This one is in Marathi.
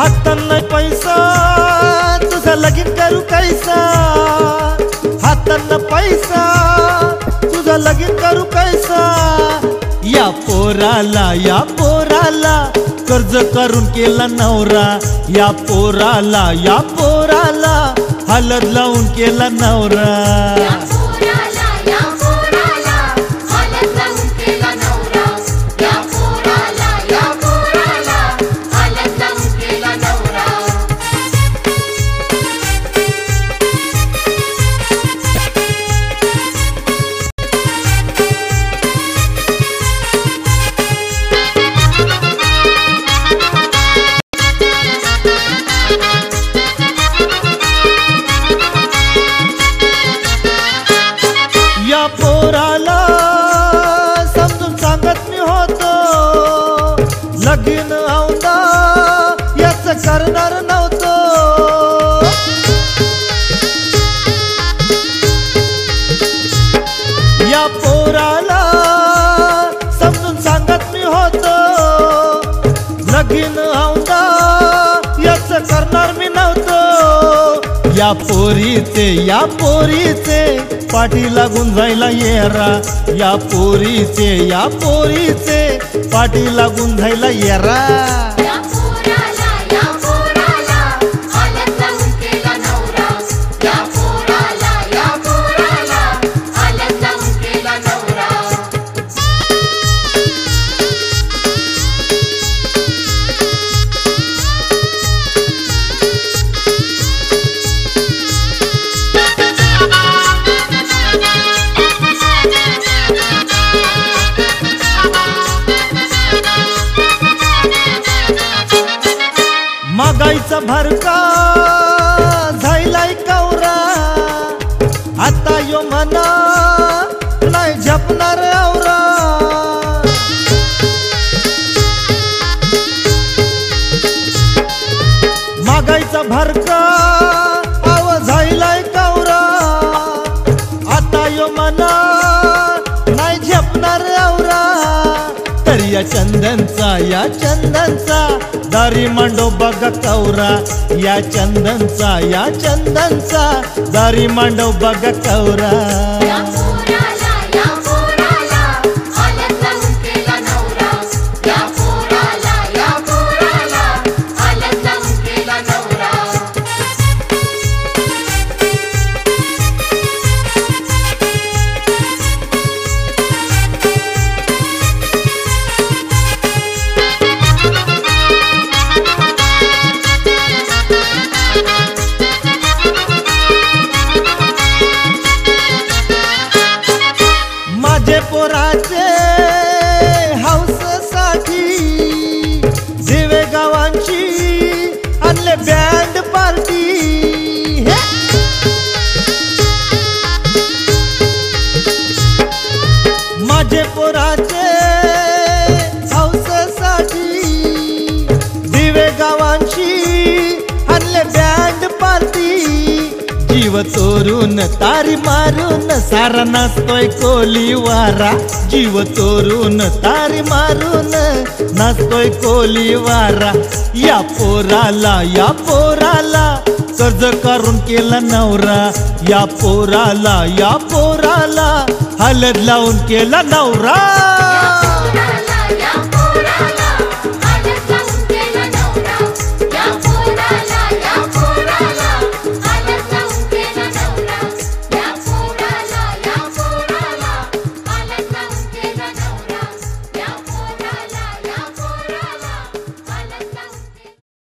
हातात नाही पैसा तुझा लगीन करू कैसा, हातात पैसा तुझा लगीन करू कैसा। या पोराला कर्ज करून केला नवरा, या पोराला हलद लावून केला नवरा। या पोराला समजून सांगत मी होतो, लगीन औंदा याच करणार नव्हतो। या पोराला समजून सांगत मी होतो, लगीन औंदा याच करणार मी नव्हतो। या पोरीचे पाठी लागून जायला येरा, या पोरीचे पाठी लागून जायला येरा। महागाईचा भरका झायलाय कवरा, आता यो मना नाही झपणार औरा। महागाईचा भरका झायलाय कवरा, आता यो मना नाही झपणार औरा। तर या चंदनचा दारी मांडो बघा कवरा, या चंदनचा दारी मांडो बघा कवरा। पोराचे हौससाठी दिवे गावांची आणले बँड पार्टी। माझे पोराचे हौससाठी दिवे गावांची आणले बँड पार्टी। जीव चोरून तारी मारून सारा नाचतोय कोलीवारा, जीव चोरून तारी मारून नाचतोय कोलीवारा। या पोराला कर्ज करून केला नवरा, या पोराला हलद लावून केला नवरा।